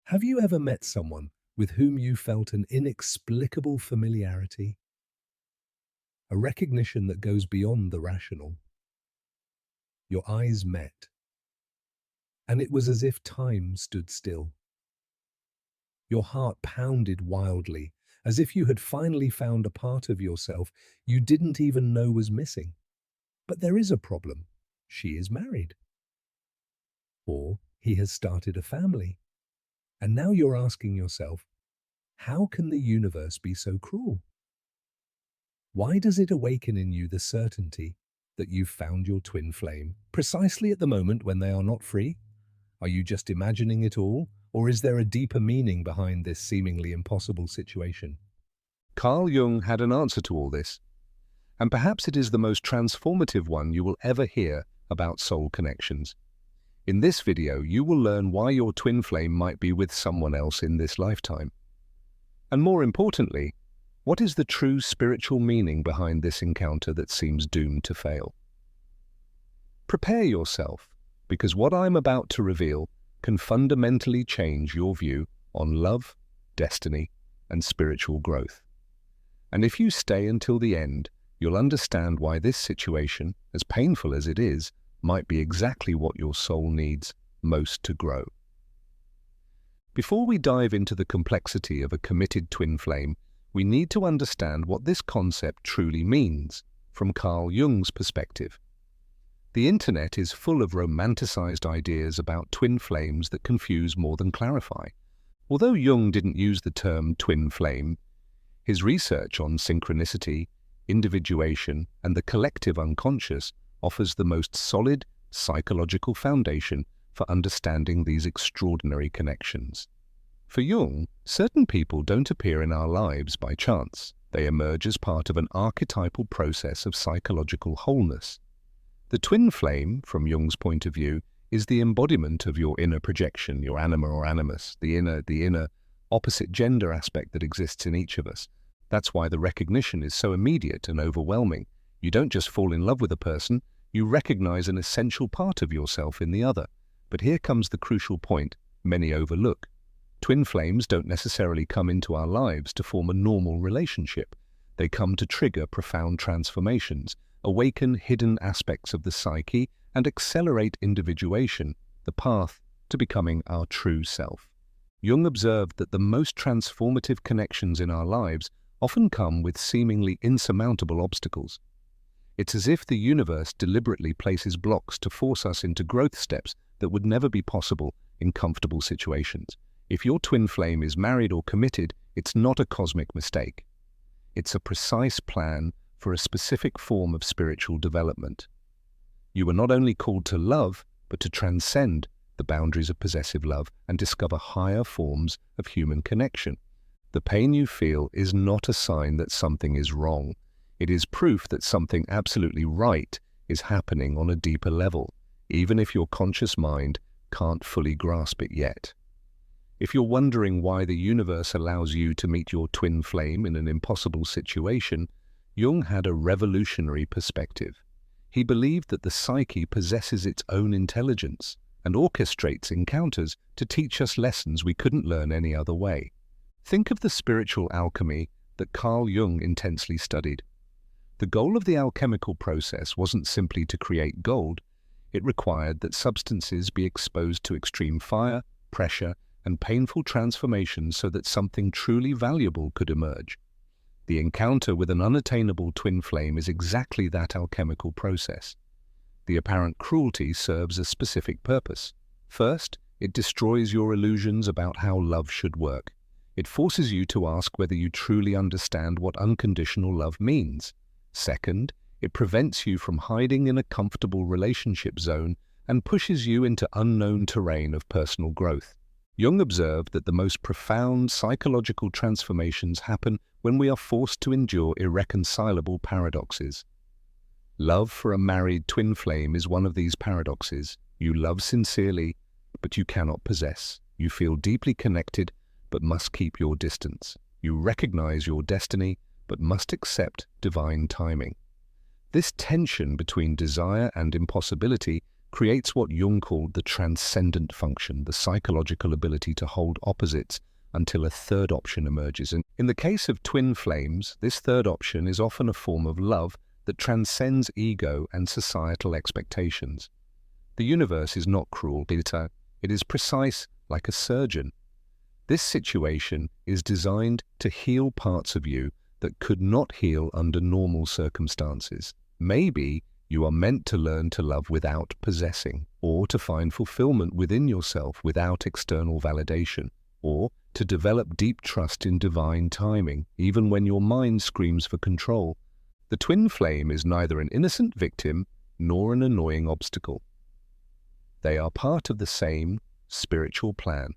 Have you ever met someone with whom you felt an inexplicable familiarity, a recognition that goes beyond the rational? Your eyes met, and it was as if time stood still. Your heart pounded wildly, as if you had finally found a part of yourself you didn't even know was missing. But there is a problem. She is married, or he has started a family. And now you're asking yourself, how can the universe be so cruel? Why does it awaken in you the certainty that you've found your twin flame precisely at the moment when they are not free? Are you just imagining it all, or is there a deeper meaning behind this seemingly impossible situation? Carl Jung had an answer to all this, and perhaps it is the most transformative one you will ever hear about soul connections. In this video, you will learn why your twin flame might be with someone else in this lifetime. And more importantly, what is the true spiritual meaning behind this encounter that seems doomed to fail? Prepare yourself, because what I'm about to reveal can fundamentally change your view on love, destiny, and spiritual growth. And if you stay until the end, you'll understand why this situation, as painful as it is, might be exactly what your soul needs most to grow. Before we dive into the complexity of a committed twin flame, we need to understand what this concept truly means from Carl Jung's perspective. The internet is full of romanticized ideas about twin flames that confuse more than clarify. Although Jung didn't use the term twin flame, his research on synchronicity, individuation, and the collective unconscious offers the most solid psychological foundation for understanding these extraordinary connections. For Jung, certain people don't appear in our lives by chance. They emerge as part of an archetypal process of psychological wholeness. The twin flame, from Jung's point of view, is the embodiment of your inner projection, your anima or animus, the inner opposite gender aspect that exists in each of us. That's why the recognition is so immediate and overwhelming. You don't just fall in love with a person, you recognize an essential part of yourself in the other. But here comes the crucial point many overlook. Twin flames don't necessarily come into our lives to form a normal relationship. They come to trigger profound transformations, awaken hidden aspects of the psyche, and accelerate individuation, the path to becoming our true self. Jung observed that the most transformative connections in our lives often come with seemingly insurmountable obstacles. It's as if the universe deliberately places blocks to force us into growth steps that would never be possible in comfortable situations. If your twin flame is married or committed, it's not a cosmic mistake. It's a precise plan for a specific form of spiritual development. You are not only called to love, but to transcend the boundaries of possessive love and discover higher forms of human connection. The pain you feel is not a sign that something is wrong. It is proof that something absolutely right is happening on a deeper level, even if your conscious mind can't fully grasp it yet. If you're wondering why the universe allows you to meet your twin flame in an impossible situation, Jung had a revolutionary perspective. He believed that the psyche possesses its own intelligence and orchestrates encounters to teach us lessons we couldn't learn any other way. Think of the spiritual alchemy that Carl Jung intensely studied. The goal of the alchemical process wasn't simply to create gold. It required that substances be exposed to extreme fire, pressure, and painful transformations so that something truly valuable could emerge. The encounter with an unattainable twin flame is exactly that alchemical process. The apparent cruelty serves a specific purpose. First, it destroys your illusions about how love should work. It forces you to ask whether you truly understand what unconditional love means. Second, it prevents you from hiding in a comfortable relationship zone and pushes you into unknown terrain of personal growth. Jung observed that the most profound psychological transformations happen when we are forced to endure irreconcilable paradoxes. Love for a married twin flame is one of these paradoxes. You love sincerely, but you cannot possess. You feel deeply connected, but must keep your distance. You recognize your destiny, but must accept divine timing. This tension between desire and impossibility creates what Jung called the transcendent function, the psychological ability to hold opposites until a third option emerges. And in the case of twin flames, this third option is often a form of love that transcends ego and societal expectations. The universe is not cruel, it is precise like a surgeon. This situation is designed to heal parts of you that could not heal under normal circumstances. Maybe you are meant to learn to love without possessing, or to find fulfillment within yourself without external validation, or to develop deep trust in divine timing, even when your mind screams for control. The twin flame is neither an innocent victim nor an annoying obstacle. They are part of the same spiritual plan.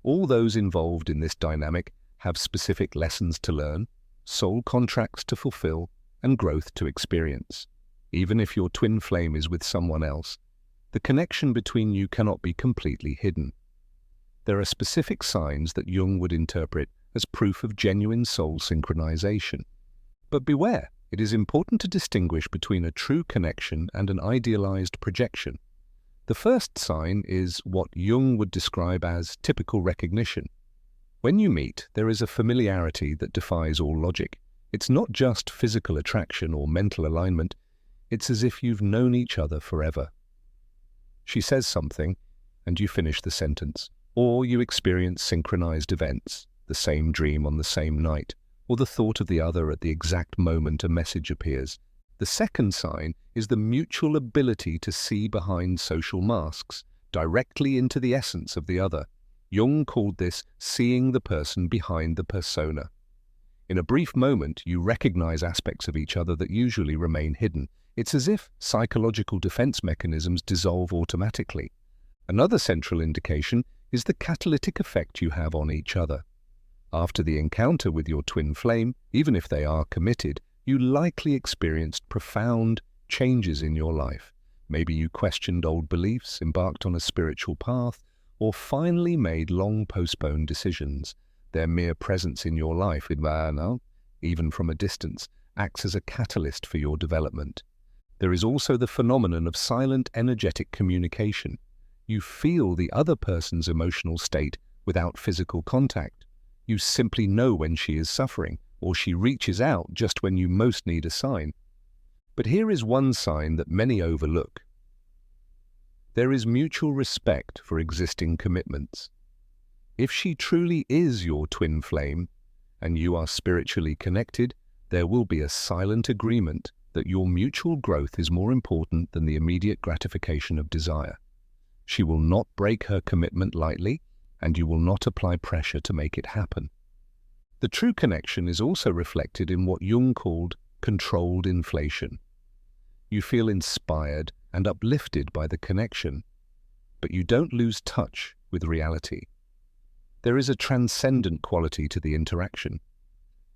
All those involved in this dynamic have specific lessons to learn, soul contracts to fulfill, and growth to experience. Even if your twin flame is with someone else, the connection between you cannot be completely hidden. There are specific signs that Jung would interpret as proof of genuine soul synchronization. But beware, it is important to distinguish between a true connection and an idealized projection. The first sign is what Jung would describe as typical recognition. When you meet, there is a familiarity that defies all logic. It's not just physical attraction or mental alignment, it's as if you've known each other forever. She says something, and you finish the sentence. Or you experience synchronized events, the same dream on the same night, or the thought of the other at the exact moment a message appears. The second sign is the mutual ability to see behind social masks, directly into the essence of the other. Jung called this seeing the person behind the persona. In a brief moment, you recognize aspects of each other that usually remain hidden. It's as if psychological defense mechanisms dissolve automatically. Another central indication is the catalytic effect you have on each other. After the encounter with your twin flame, even if they are committed, you likely experienced profound changes in your life. Maybe you questioned old beliefs, embarked on a spiritual path, or finally made long-postponed decisions. Their mere presence in your life, even from a distance, acts as a catalyst for your development. There is also the phenomenon of silent energetic communication. You feel the other person's emotional state without physical contact. You simply know when she is suffering, or she reaches out just when you most need a sign. But here is one sign that many overlook. There is mutual respect for existing commitments. If she truly is your twin flame, and you are spiritually connected, there will be a silent agreement that your mutual growth is more important than the immediate gratification of desire. She will not break her commitment lightly, and you will not apply pressure to make it happen. The true connection is also reflected in what Jung called controlled inflation. You feel inspired and uplifted by the connection, but you don't lose touch with reality. There is a transcendent quality to the interaction.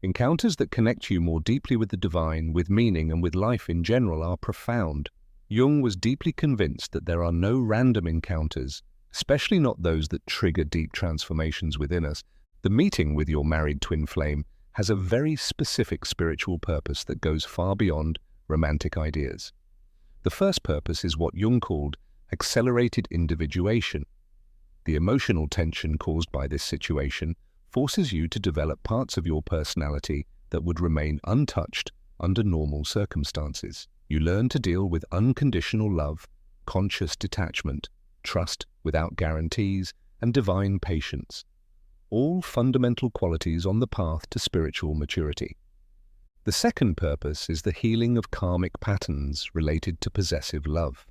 Encounters that connect you more deeply with the divine, with meaning, and with life in general are profound. Jung was deeply convinced that there are no random encounters, especially not those that trigger deep transformations within us. The meeting with your married twin flame has a very specific spiritual purpose that goes far beyond romantic ideas. The first purpose is what Jung called accelerated individuation. The emotional tension caused by this situation forces you to develop parts of your personality that would remain untouched under normal circumstances. You learn to deal with unconditional love, conscious detachment, trust without guarantees, and divine patience. All fundamental qualities on the path to spiritual maturity. The second purpose is the healing of karmic patterns related to possessive love.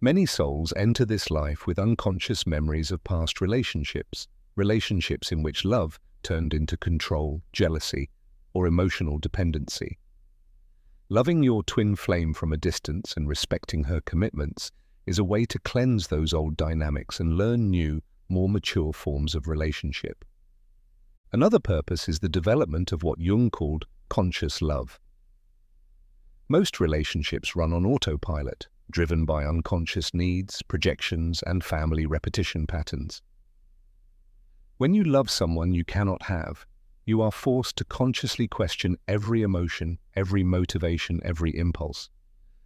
Many souls enter this life with unconscious memories of past relationships in which love turned into control, jealousy, or emotional dependency. Loving your twin flame from a distance and respecting her commitments is a way to cleanse those old dynamics and learn new, more mature forms of relationship. Another purpose is the development of what Jung called conscious love. Most relationships run on autopilot, driven by unconscious needs, projections, and family repetition patterns. When you love someone you cannot have, you are forced to consciously question every emotion, every motivation, every impulse.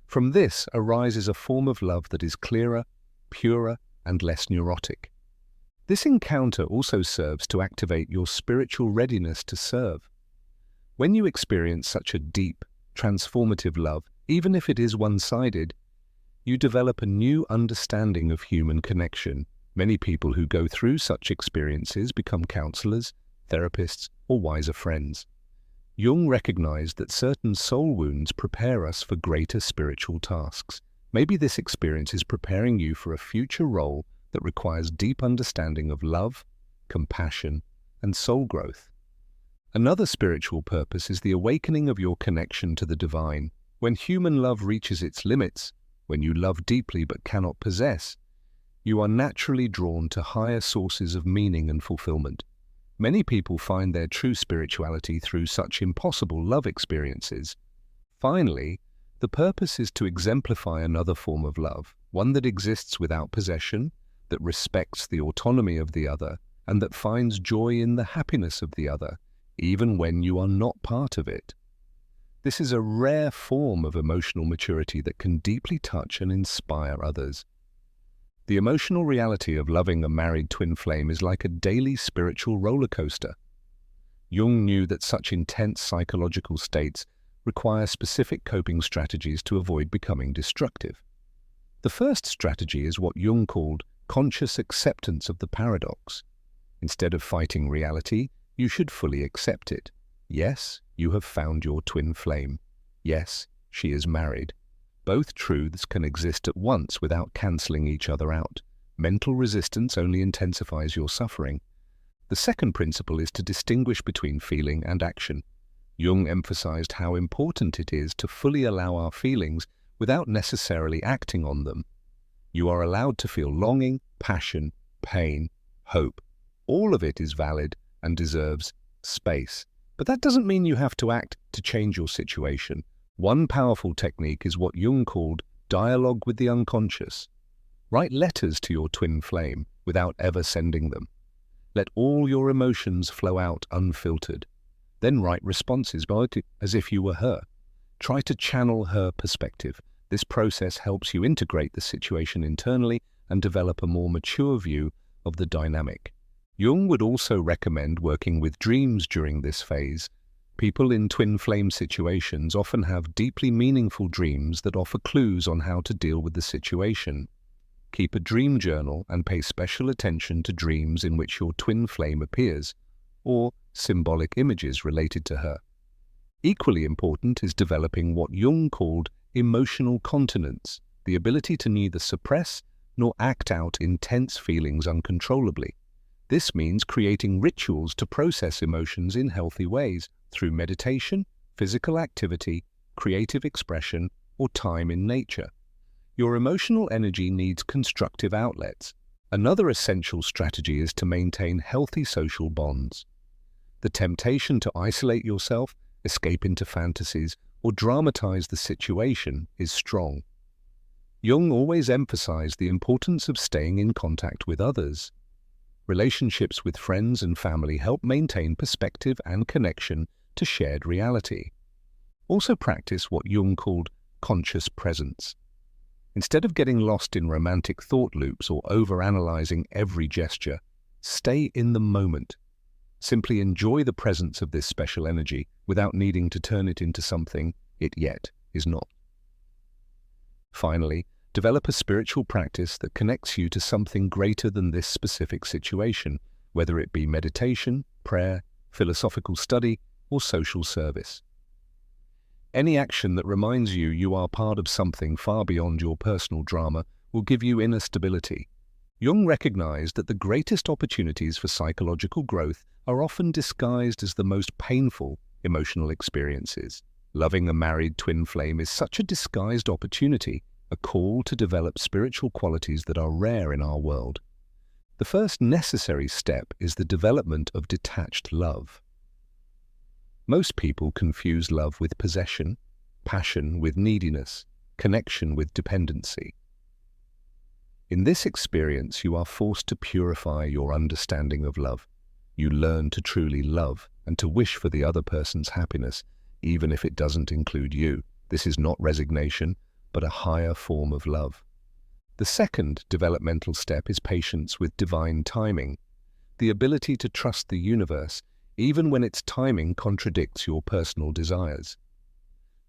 From this arises a form of love that is clearer, purer, and less neurotic. This encounter also serves to activate your spiritual readiness to serve. When you experience such a deep, transformative love, even if it is one-sided, you develop a new understanding of human connection. Many people who go through such experiences become counselors, therapists, or wiser friends. Jung recognized that certain soul wounds prepare us for greater spiritual tasks. Maybe this experience is preparing you for a future role that requires deep understanding of love, compassion, and soul growth. Another spiritual purpose is the awakening of your connection to the divine. When human love reaches its limits, when you love deeply but cannot possess, you are naturally drawn to higher sources of meaning and fulfillment. Many people find their true spirituality through such impossible love experiences. Finally, the purpose is to exemplify another form of love, one that exists without possession, that respects the autonomy of the other, and that finds joy in the happiness of the other, even when you are not part of it. This is a rare form of emotional maturity that can deeply touch and inspire others. The emotional reality of loving a married twin flame is like a daily spiritual roller coaster. Jung knew that such intense psychological states require specific coping strategies to avoid becoming destructive. The first strategy is what Jung called conscious acceptance of the paradox. Instead of fighting reality, you should fully accept it. Yes, you have found your twin flame. Yes, she is married. Both truths can exist at once without cancelling each other out. Mental resistance only intensifies your suffering. The second principle is to distinguish between feeling and action. Jung emphasized how important it is to fully allow our feelings without necessarily acting on them. You are allowed to feel longing, passion, pain, hope. All of it is valid and deserves space. But that doesn't mean you have to act to change your situation. One powerful technique is what Jung called dialogue with the unconscious. Write letters to your twin flame without ever sending them. Let all your emotions flow out unfiltered. Then write responses as if you were her. Try to channel her perspective. This process helps you integrate the situation internally and develop a more mature view of the dynamic. Jung would also recommend working with dreams during this phase. People in twin flame situations often have deeply meaningful dreams that offer clues on how to deal with the situation. Keep a dream journal and pay special attention to dreams in which your twin flame appears, or symbolic images related to her. Equally important is developing what Jung called emotional continence, the ability to neither suppress nor act out intense feelings uncontrollably. This means creating rituals to process emotions in healthy ways through meditation, physical activity, creative expression, or time in nature. Your emotional energy needs constructive outlets. Another essential strategy is to maintain healthy social bonds. The temptation to isolate yourself, escape into fantasies, or dramatize the situation is strong. Jung always emphasized the importance of staying in contact with others. Relationships with friends and family help maintain perspective and connection to shared reality. Also practice what Jung called conscious presence. Instead of getting lost in romantic thought loops or overanalyzing every gesture, stay in the moment. Simply enjoy the presence of this special energy without needing to turn it into something it yet is not. Finally, develop a spiritual practice that connects you to something greater than this specific situation, whether it be meditation, prayer, philosophical study, or social service. Any action that reminds you you are part of something far beyond your personal drama will give you inner stability. Jung recognized that the greatest opportunities for psychological growth are often disguised as the most painful emotional experiences. Loving a married twin flame is such a disguised opportunity, a call to develop spiritual qualities that are rare in our world. The first necessary step is the development of detached love. Most people confuse love with possession, passion with neediness, connection with dependency. In this experience, you are forced to purify your understanding of love. You learn to truly love and to wish for the other person's happiness, even if it doesn't include you. This is not resignation, but a higher form of love. The second developmental step is patience with divine timing, the ability to trust the universe even when its timing contradicts your personal desires.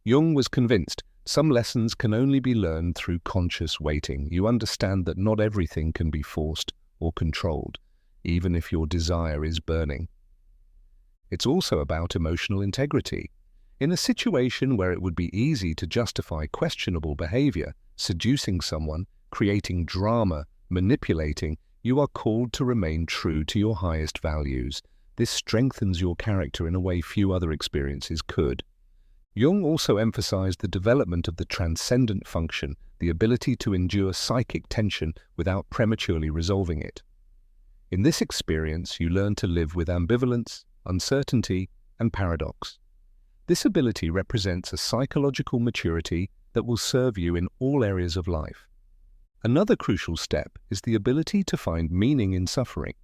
Jung was convinced some lessons can only be learned through conscious waiting. You understand that not everything can be forced or controlled, even if your desire is burning. It's also about emotional integrity. In a situation where it would be easy to justify questionable behavior, seducing someone, creating drama, manipulating, you are called to remain true to your highest values. This strengthens your character in a way few other experiences could. Jung also emphasized the development of the transcendent function, the ability to endure psychic tension without prematurely resolving it. In this experience, you learn to live with ambivalence, uncertainty, and paradox. This ability represents a psychological maturity that will serve you in all areas of life. Another crucial step is the ability to find meaning in suffering.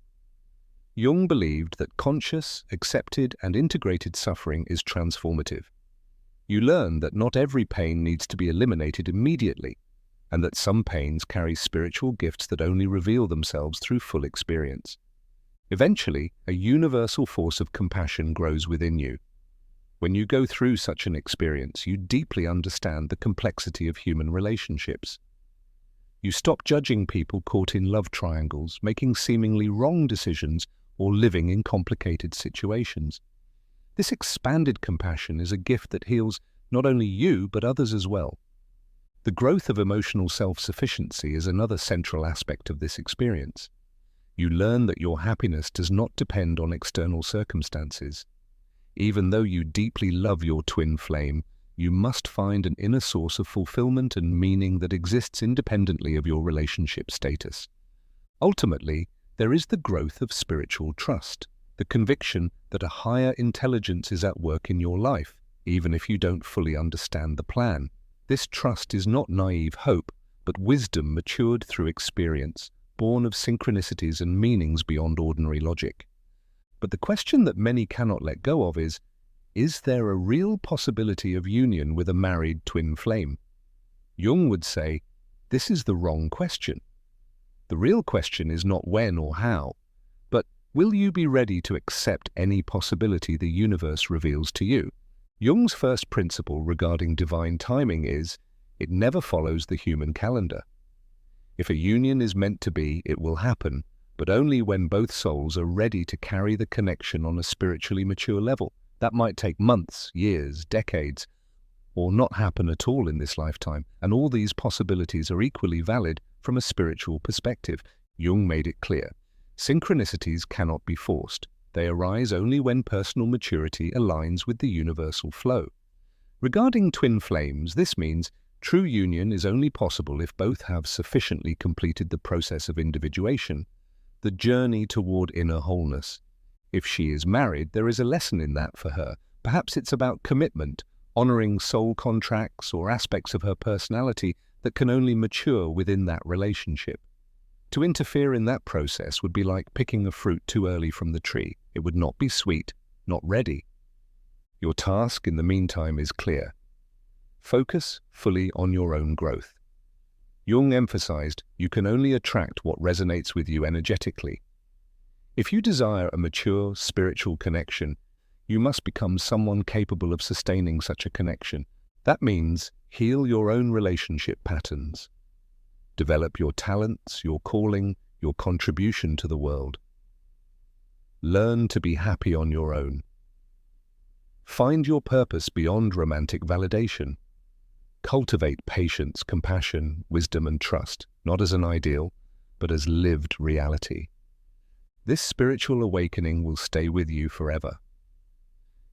Jung believed that conscious, accepted, and integrated suffering is transformative. You learn that not every pain needs to be eliminated immediately, and that some pains carry spiritual gifts that only reveal themselves through full experience. Eventually, a universal force of compassion grows within you. When you go through such an experience, you deeply understand the complexity of human relationships. You stop judging people caught in love triangles, making seemingly wrong decisions, or living in complicated situations. This expanded compassion is a gift that heals not only you, but others as well. The growth of emotional self-sufficiency is another central aspect of this experience. You learn that your happiness does not depend on external circumstances. Even though you deeply love your twin flame, you must find an inner source of fulfillment and meaning that exists independently of your relationship status. Ultimately, there is the growth of spiritual trust, the conviction that a higher intelligence is at work in your life, even if you don't fully understand the plan. This trust is not naive hope, but wisdom matured through experience, born of synchronicities and meanings beyond ordinary logic. But the question that many cannot let go of is there a real possibility of union with a married twin flame? Jung would say, this is the wrong question. The real question is not when or how, but will you be ready to accept any possibility the universe reveals to you? Jung's first principle regarding divine timing is, it never follows the human calendar. If a union is meant to be, it will happen, but only when both souls are ready to carry the connection on a spiritually mature level. That might take months, years, decades, or not happen at all in this lifetime, and all these possibilities are equally valid from a spiritual perspective. Jung made it clear. Synchronicities cannot be forced. They arise only when personal maturity aligns with the universal flow. Regarding twin flames, this means true union is only possible if both have sufficiently completed the process of individuation, the journey toward inner wholeness. If she is married, there is a lesson in that for her. Perhaps it's about commitment, honoring soul contracts or aspects of her personality that can only mature within that relationship. To interfere in that process would be like picking a fruit too early from the tree. It would not be sweet, not ready. Your task in the meantime is clear. Focus fully on your own growth. Jung emphasized you can only attract what resonates with you energetically. If you desire a mature spiritual connection, you must become someone capable of sustaining such a connection. That means heal your own relationship patterns. Develop your talents, your calling, your contribution to the world. Learn to be happy on your own. Find your purpose beyond romantic validation. Cultivate patience, compassion, wisdom, and trust, not as an ideal, but as lived reality. This spiritual awakening will stay with you forever.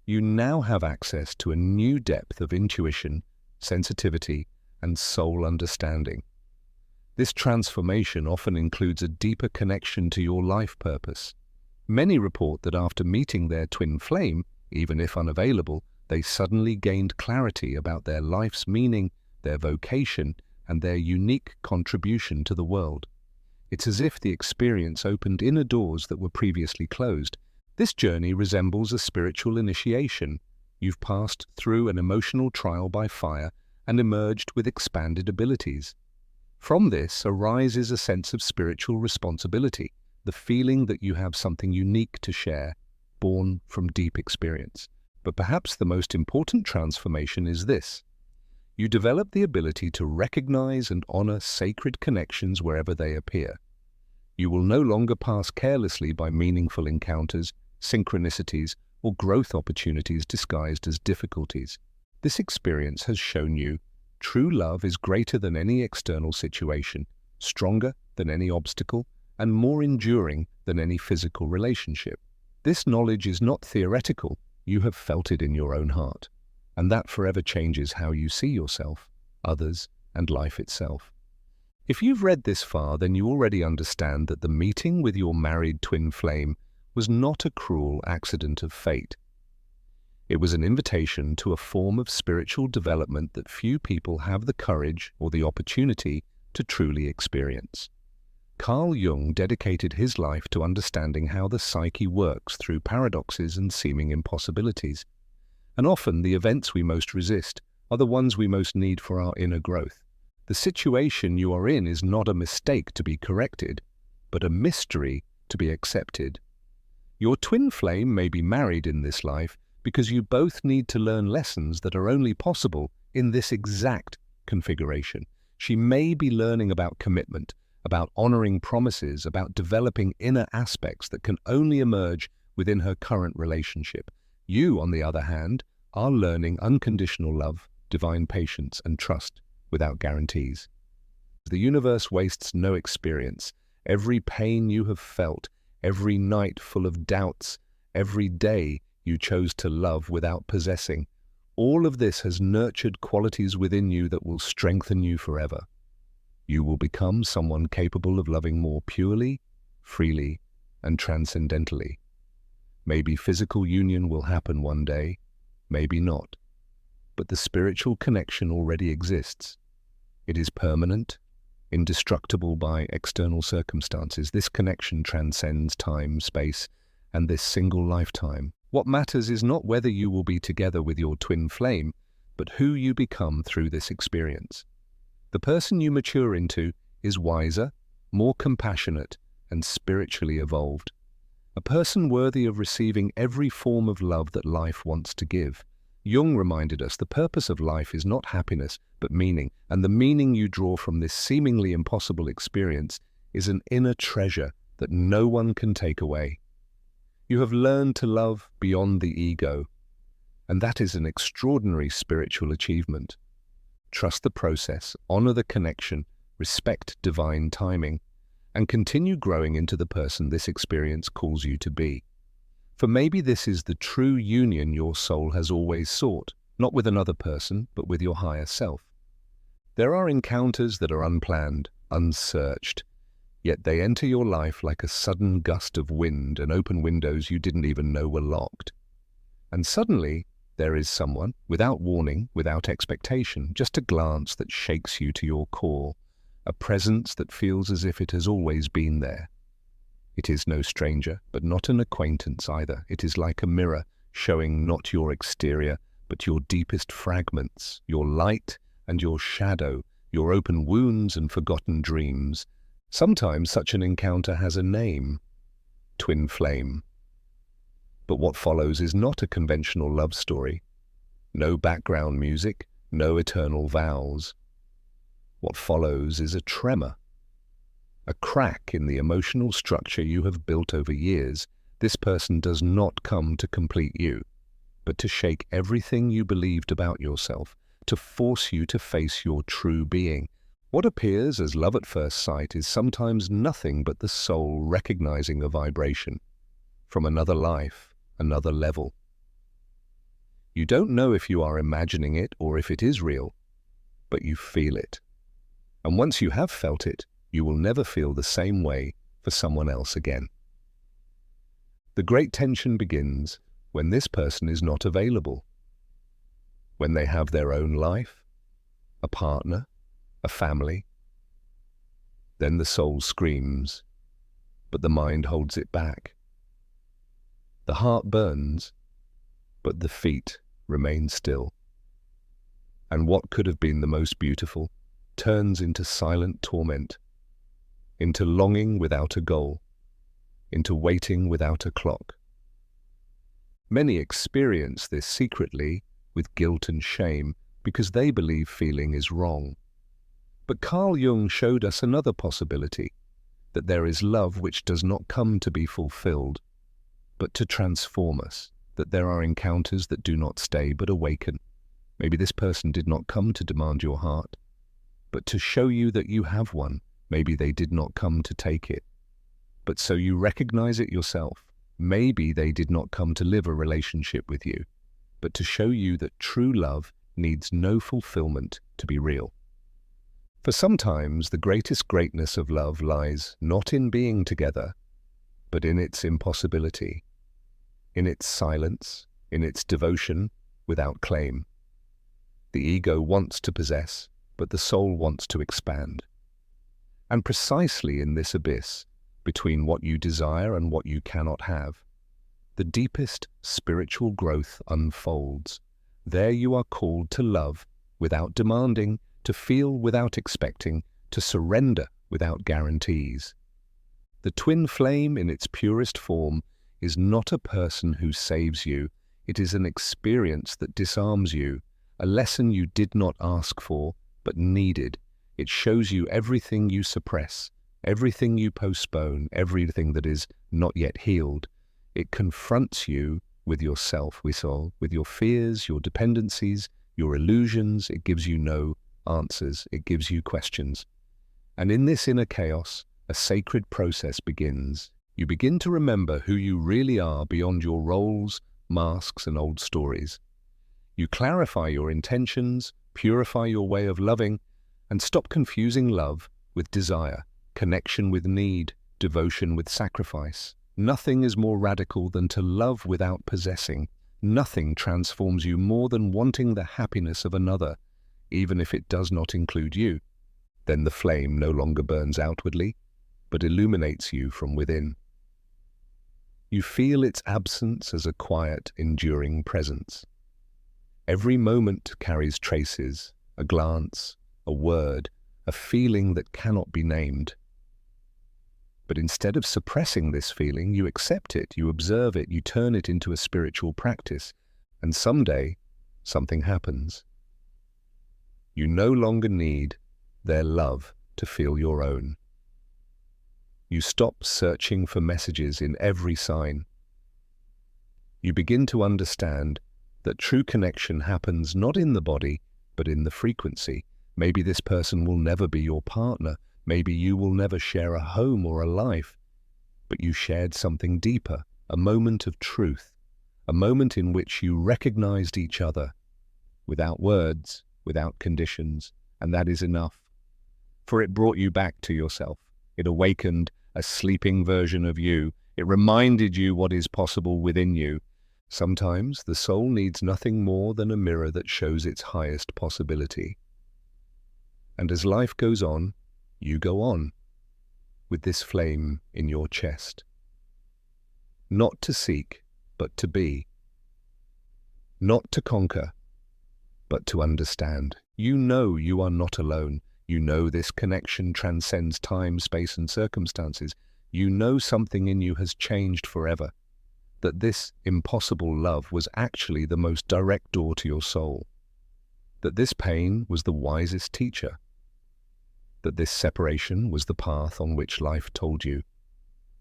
You now have access to a new depth of intuition, sensitivity, and soul understanding. This transformation often includes a deeper connection to your life purpose. Many report that after meeting their twin flame, even if unavailable, they suddenly gained clarity about their life's meaning, their vocation, and their unique contribution to the world. It's as if the experience opened inner doors that were previously closed. This journey resembles a spiritual initiation. You've passed through an emotional trial by fire, and emerged with expanded abilities. From this arises a sense of spiritual responsibility, the feeling that you have something unique to share, born from deep experience. But perhaps the most important transformation is this. You develop the ability to recognize and honor sacred connections wherever they appear. You will no longer pass carelessly by meaningful encounters, synchronicities, or growth opportunities disguised as difficulties. This experience has shown you true love is greater than any external situation, stronger than any obstacle, and more enduring than any physical relationship. This knowledge is not theoretical, you have felt it in your own heart, and that forever changes how you see yourself, others, and life itself. If you've read this far, then you already understand that the meeting with your married twin flame was not a cruel accident of fate. It was an invitation to a form of spiritual development that few people have the courage or the opportunity to truly experience. Carl Jung dedicated his life to understanding how the psyche works through paradoxes and seeming impossibilities. And often the events we most resist are the ones we most need for our inner growth. The situation you are in is not a mistake to be corrected, but a mystery to be accepted. Your twin flame may be married in this life because you both need to learn lessons that are only possible in this exact configuration. She may be learning about commitment, about honoring promises, about developing inner aspects that can only emerge within her current relationship. You, on the other hand, are learning unconditional love, divine patience, and trust without guarantees. The universe wastes no experience. Every pain you have felt, every night full of doubts, every day you chose to love without possessing, all of this has nurtured qualities within you that will strengthen you forever. You will become someone capable of loving more purely, freely, and transcendentally. Maybe physical union will happen one day, maybe not. But the spiritual connection already exists. It is permanent, indestructible by external circumstances. This connection transcends time, space, and this single lifetime. What matters is not whether you will be together with your twin flame, but who you become through this experience. The person you mature into is wiser, more compassionate, and spiritually evolved. A person worthy of receiving every form of love that life wants to give. Jung reminded us the purpose of life is not happiness, but meaning, and the meaning you draw from this seemingly impossible experience is an inner treasure that no one can take away. You have learned to love beyond the ego, and that is an extraordinary spiritual achievement. Trust the process, honor the connection, respect divine timing, and continue growing into the person this experience calls you to be. For maybe this is the true union your soul has always sought, not with another person, but with your higher self. There are encounters that are unplanned, unsearched, yet they enter your life like a sudden gust of wind and open windows you didn't even know were locked. And suddenly, there is someone, without warning, without expectation, just a glance that shakes you to your core, a presence that feels as if it has always been there. It is no stranger, but not an acquaintance either. It is like a mirror, showing not your exterior, but your deepest fragments, your light and your shadow, your open wounds and forgotten dreams. Sometimes such an encounter has a name, twin flame. But what follows is not a conventional love story. No background music, no eternal vows. What follows is a tremor, a crack in the emotional structure you have built over years. This person does not come to complete you, but to shake everything you believed about yourself, to force you to face your true being. What appears as love at first sight is sometimes nothing but the soul recognizing a vibration from another life, another level. You don't know if you are imagining it or if it is real, but you feel it. And once you have felt it, you will never feel the same way for someone else again. The great tension begins when this person is not available, when they have their own life, a partner, a family. Then the soul screams, but the mind holds it back. The heart burns, but the feet remain still. And what could have been the most beautiful turns into silent torment, into longing without a goal, into waiting without a clock. Many experience this secretly with guilt and shame because they believe feeling is wrong. But Carl Jung showed us another possibility, that there is love which does not come to be fulfilled, but to transform us, that there are encounters that do not stay but awaken. Maybe this person did not come to demand your heart, but to show you that you have one. Maybe they did not come to take it, but so you recognize it yourself. Maybe they did not come to live a relationship with you, but to show you that true love needs no fulfillment to be real. For sometimes the greatest greatness of love lies not in being together, but in its impossibility, in its silence, in its devotion without claim. The ego wants to possess, but the soul wants to expand. And precisely in this abyss, between what you desire and what you cannot have, the deepest spiritual growth unfolds. There you are called to love without demanding, to feel without expecting, to surrender without guarantees. The twin flame in its purest form is not a person who saves you. It is an experience that disarms you, a lesson you did not ask for, but needed. It shows you everything you suppress, everything you postpone, everything that is not yet healed. It confronts you with yourself, with your fears, your dependencies, your illusions. It gives you no answers. It gives you questions. And in this inner chaos, a sacred process begins. You begin to remember who you really are beyond your roles, masks, and old stories. You clarify your intentions, purify your way of loving, and stop confusing love with desire, connection with need, devotion with sacrifice. Nothing is more radical than to love without possessing. Nothing transforms you more than wanting the happiness of another, even if it does not include you. Then the flame no longer burns outwardly, but illuminates you from within. You feel its absence as a quiet, enduring presence. Every moment carries traces, a glance, a word, a feeling that cannot be named. But instead of suppressing this feeling, you accept it, you observe it, you turn it into a spiritual practice, and someday something happens. You no longer need their love to feel your own. You stop searching for messages in every sign. You begin to understand that true connection happens not in the body, but in the frequency. Maybe this person will never be your partner. Maybe you will never share a home or a life, but you shared something deeper, a moment of truth, a moment in which you recognized each other, without words, without conditions, and that is enough. For it brought you back to yourself. It awakened a sleeping version of you. It reminded you what is possible within you. Sometimes the soul needs nothing more than a mirror that shows its highest possibility. And as life goes on, you go on, with this flame in your chest. Not to seek, but to be. Not to conquer, but to understand. You know you are not alone. You know this connection transcends time, space, and circumstances. You know something in you has changed forever. That this impossible love was actually the most direct door to your soul. That this pain was the wisest teacher. That this separation was the path on which life told you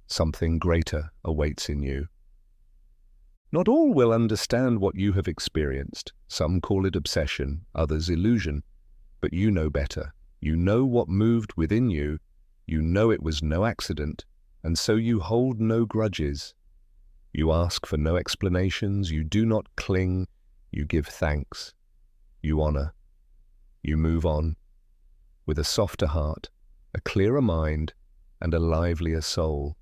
something greater awaits in you. Not all will understand what you have experienced. Some call it obsession, others illusion. But you know better. You know what moved within you. You know it was no accident, and so you hold no grudges. You ask for no explanations. You do not cling. You give thanks. You honor. You move on. With a softer heart, a clearer mind, and a livelier soul.